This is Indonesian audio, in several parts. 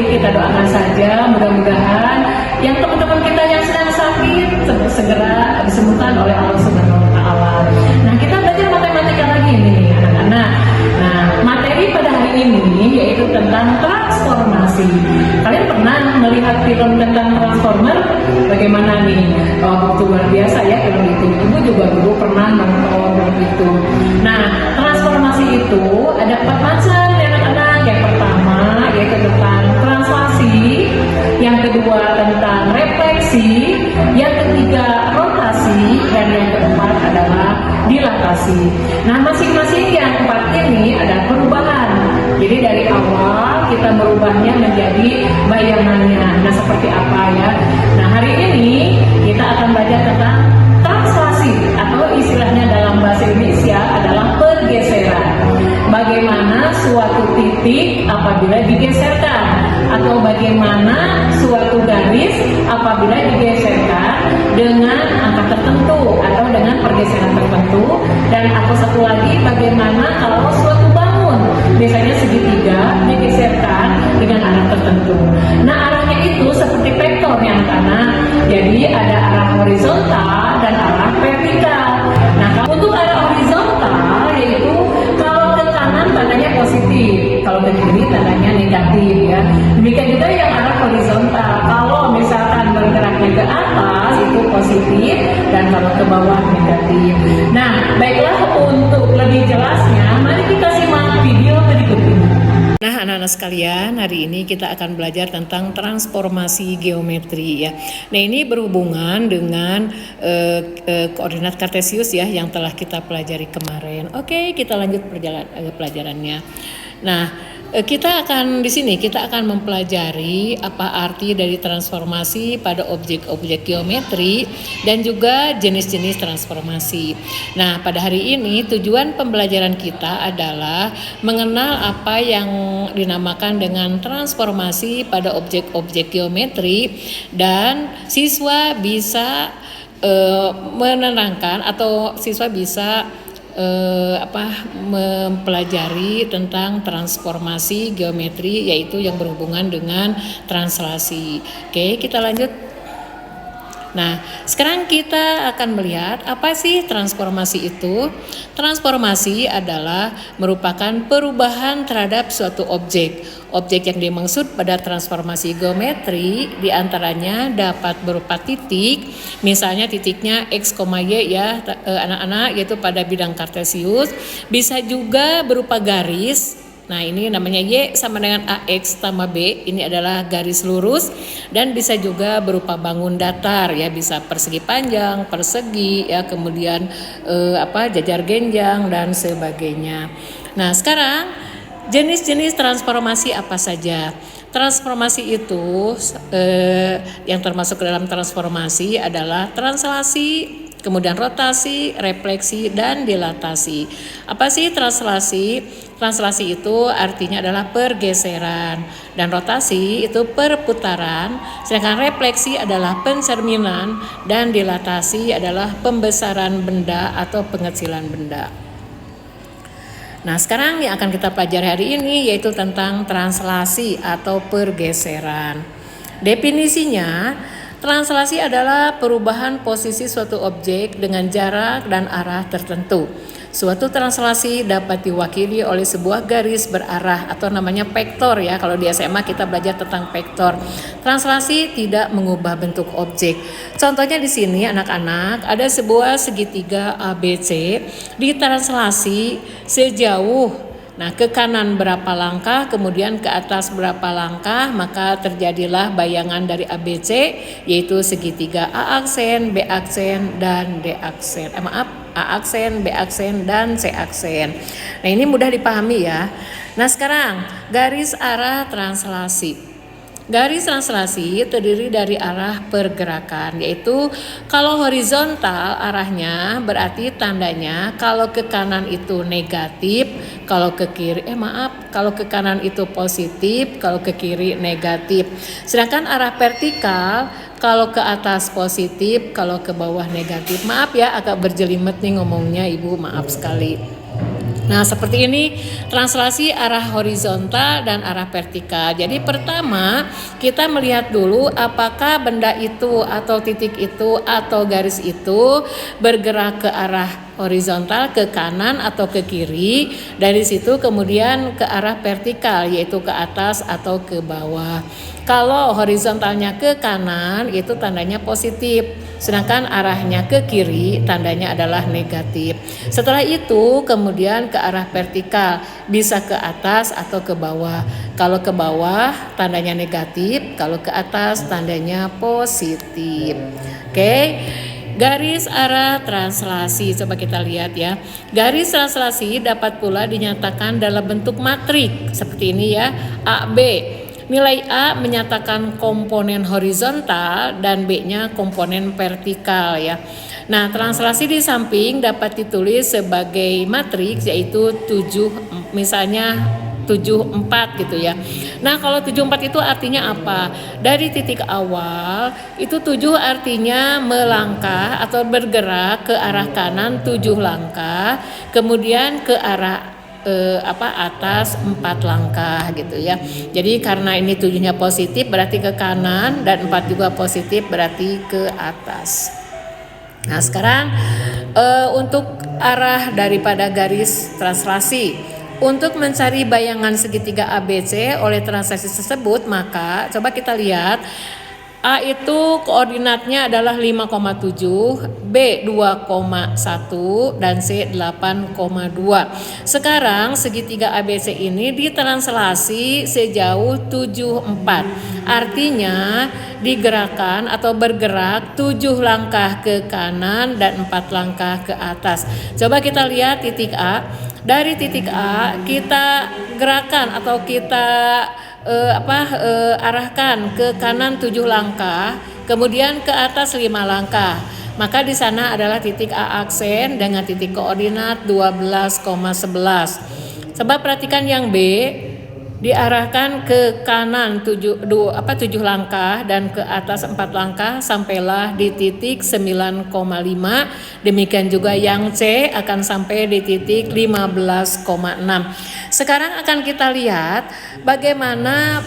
sakit, kita doakan saja mudah-mudahan yang teman-teman kita yang sedang sakit segera disembuhkan oleh Allah Subhanahu wa Ta'ala. Nah, kita belajar matematika lagi nih anak-anak. Nah, materi pada hari ini yaitu tentang transformasi. Kalian pernah melihat film tentang Transformer? Bagaimana nih? Oh, itu luar biasa ya film itu. Ibu juga dulu pernah nonton film itu. Nah, transformasi itu ada 4 macam ya anak-anak. Yang pertama yaitu tentang translasi, yang kedua tentang refleksi, yang ketiga rotasi, dan yang keempat adalah dilatasi. Nah, masing-masing yang 4 ini ada perubahan. Jadi dari awal kita merubahnya menjadi bayangannya. Nah, seperti apa ya? Nah, hari ini kita akan belajar tentang translasi atau istilahnya dalam bahasa Indonesia adalah pergeseran. Bagaimana suatu titik apabila digeserkan, atau bagaimana suatu garis apabila digeserkan dengan angka tertentu atau dengan pergeseran tertentu. Dan atau satu lagi, bagaimana kalau suatu bangun biasanya segitiga digeserkan dengan arah tertentu. Nah, arahnya itu seperti vektor ya anak-anak. Jadi ada arah horizontal dan arah vertikal. Nah, untuk arah horizontal yaitu kalau ke kanan tandanya positif, kalau ke kiri tandanya negatif ya. Demikian juga yang arah horizontal. Kalau misalkan bergeraknya ke atas itu positif, dan kalau ke bawah negatif. Nah, baiklah, untuk lebih jelasnya mari kita simak video berikut ini. Nah, anak-anak sekalian, hari ini kita akan belajar tentang transformasi geometri ya. Nah, ini berhubungan dengan koordinat kartesius ya yang telah kita pelajari kemarin. Oke, kita lanjut pelajarannya. Nah, kita akan mempelajari apa arti dari transformasi pada objek-objek geometri dan juga jenis-jenis transformasi. Nah, pada hari ini tujuan pembelajaran kita adalah mengenal apa yang dinamakan dengan transformasi pada objek-objek geometri, dan siswa bisa menerangkan atau siswa bisa mempelajari tentang transformasi geometri, yaitu yang berhubungan dengan translasi. Oke, kita lanjut. Nah, sekarang kita akan melihat apa sih transformasi itu. Transformasi adalah merupakan perubahan terhadap suatu objek. Objek yang dimaksud pada transformasi geometri diantaranya dapat berupa titik, misalnya titiknya x, y ya anak-anak, yaitu pada bidang kartesius. Bisa juga berupa garis. Nah, ini namanya Y sama dengan AX tambah B, ini adalah garis lurus. Dan bisa juga berupa bangun datar ya, bisa persegi panjang, persegi ya, kemudian jajar genjang dan sebagainya. Nah, sekarang jenis-jenis transformasi apa saja? Transformasi itu yang termasuk ke dalam transformasi adalah translasi, kemudian rotasi, refleksi, dan dilatasi. Apa sih translasi? Translasi itu artinya adalah pergeseran, dan rotasi itu perputaran, sedangkan refleksi adalah pencerminan, dan dilatasi adalah pembesaran benda atau pengecilan benda. Nah, sekarang yang akan kita pelajari hari ini yaitu tentang translasi atau pergeseran. Definisinya, translasi adalah perubahan posisi suatu objek dengan jarak dan arah tertentu. Suatu translasi dapat diwakili oleh sebuah garis berarah atau namanya vektor ya. Kalau di SMA kita belajar tentang vektor. Translasi tidak mengubah bentuk objek. Contohnya di sini anak-anak, ada sebuah segitiga ABC ditranslasi sejauh ke kanan berapa langkah, kemudian ke atas berapa langkah, maka terjadilah bayangan dari ABC, yaitu segitiga A aksen, B aksen, dan D aksen. A aksen, B aksen, dan C aksen. Nah, ini mudah dipahami ya. Nah, sekarang garis arah translasi. Garis translasi terdiri dari arah pergerakan, yaitu kalau horizontal arahnya berarti tandanya kalau ke kanan itu negatif, kalau ke kiri kalau ke kanan itu positif, kalau ke kiri negatif. Sedangkan arah vertikal kalau ke atas positif, kalau ke bawah negatif. Maaf ya, agak berjelimet nih ngomongnya Ibu, maaf sekali. Nah, seperti ini translasi arah horizontal dan arah vertikal. Jadi pertama kita melihat dulu apakah benda itu atau titik itu atau garis itu bergerak ke arah horizontal, ke kanan atau ke kiri. Dari situ kemudian ke arah vertikal, yaitu ke atas atau ke bawah. Kalau horizontalnya ke kanan itu tandanya positif, sedangkan arahnya ke kiri tandanya adalah negatif. Setelah itu kemudian ke arah vertikal, bisa ke atas atau ke bawah. Kalau ke bawah tandanya negatif, kalau ke atas tandanya positif. Oke. Garis arah translasi, coba kita lihat ya. Garis translasi dapat pula dinyatakan dalam bentuk matrik seperti ini ya, AB. Nilai A menyatakan komponen horizontal dan B-nya komponen vertikal ya. Nah, translasi di samping dapat ditulis sebagai matriks, yaitu 7, misalnya 74 gitu ya. Nah, kalau 74 itu artinya apa? Dari titik awal itu 7 artinya melangkah atau bergerak ke arah kanan 7 langkah, kemudian ke arah atas 4 langkah gitu ya. Jadi karena ini 7-nya positif berarti ke kanan, dan 4 juga positif berarti ke atas. Nah, sekarang untuk arah daripada garis translasi, untuk mencari bayangan segitiga ABC oleh translasi tersebut, maka coba kita lihat. A itu koordinatnya adalah 5,7, B 2,1, dan C 8,2. Sekarang segitiga ABC ini ditranslasi sejauh 74. Artinya digerakkan atau bergerak 7 langkah ke kanan dan 4 langkah ke atas. Coba kita lihat titik A. Dari titik A kita gerakan atau kita arahkan ke kanan 7 langkah, kemudian ke atas 5 langkah. Maka di sana adalah titik A aksen dengan titik koordinat 12,11. Coba perhatikan yang B, diarahkan ke kanan 7 langkah dan ke atas 4 langkah sampailah di titik 9,5. Demikian juga yang C akan sampai di titik 15,6. Sekarang akan kita lihat bagaimana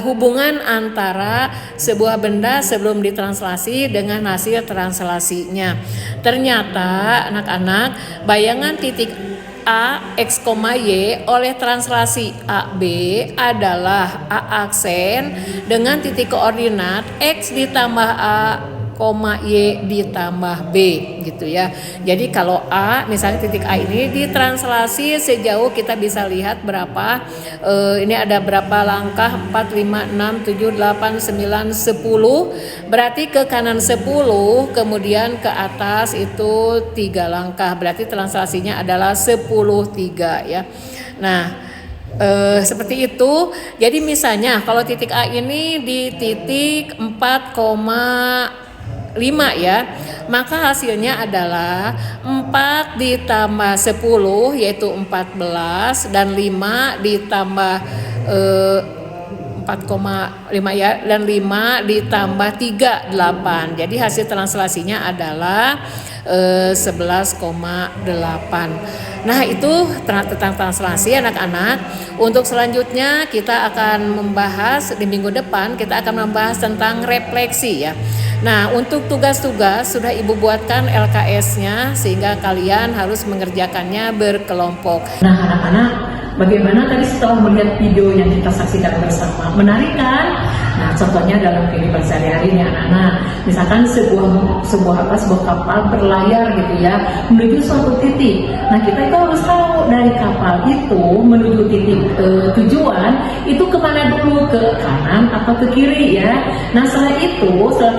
hubungan antara sebuah benda sebelum ditranslasi dengan hasil translasinya. Ternyata anak-anak, bayangan titik A, X, Y oleh translasi AB adalah A aksen dengan titik koordinat X ditambah A, Y ditambah B gitu ya. Jadi kalau A, misalnya titik A ini ditranslasi sejauh kita bisa lihat berapa, ini ada berapa langkah, 4, 5, 6, 7, 8, 9, 10. Berarti ke kanan 10, kemudian ke atas itu 3 langkah. Berarti translasinya adalah 10,3 ya. Nah, seperti itu. Jadi misalnya kalau titik A ini di titik 4,5 ya, maka hasilnya adalah 4 ditambah 10 yaitu 14, dan 5 ditambah 4,5 ya, dan 5 ditambah 3, 8. Jadi hasil translasinya adalah 11,8. Nah, itu tentang translasi anak-anak. Untuk selanjutnya kita akan membahas di minggu depan, kita akan membahas tentang refleksi ya. Nah, untuk tugas-tugas sudah Ibu buatkan LKS-nya sehingga kalian harus mengerjakannya berkelompok. Nah, anak-anak, bagaimana tadi setelah melihat video yang kita saksikan bersama? Menarik kan? Nah, contohnya dalam kehidupan sehari-hari nih anak-anak. Misalkan sebuah kapal berlayar gitu ya, menuju suatu titik. Nah, kita itu harus tahu dari kapal itu menuju titik tujuan itu kemana dulu, ke kanan atau ke kiri ya. Nah, setelah ke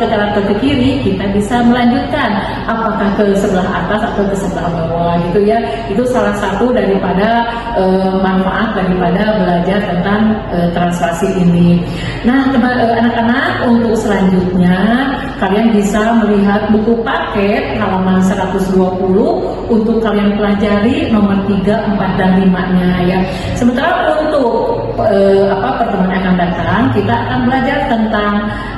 kanan atau ke kiri, kita bisa melanjutkan apakah ke sebelah atas atau ke sebelah bawah gitu ya. Itu salah satu daripada manfaat daripada belajar tentang translasi ini. Nah, anak-anak, untuk selanjutnya kalian bisa melihat buku paket halaman 120 untuk kalian pelajari nomor 3, 4, dan menerimanya ya. Sementara untuk pertemuan akan datang kita akan belajar tentang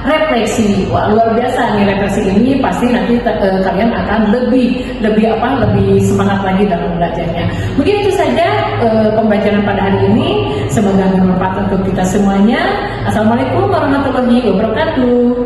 refleksi. Wah, luar biasa nih refleksi ini, pasti nanti kalian akan lebih semangat lagi dalam belajarnya. Mungkin itu saja pembelajaran pada hari ini, semoga bermanfaat untuk kita semuanya. Assalamualaikum warahmatullahi wabarakatuh.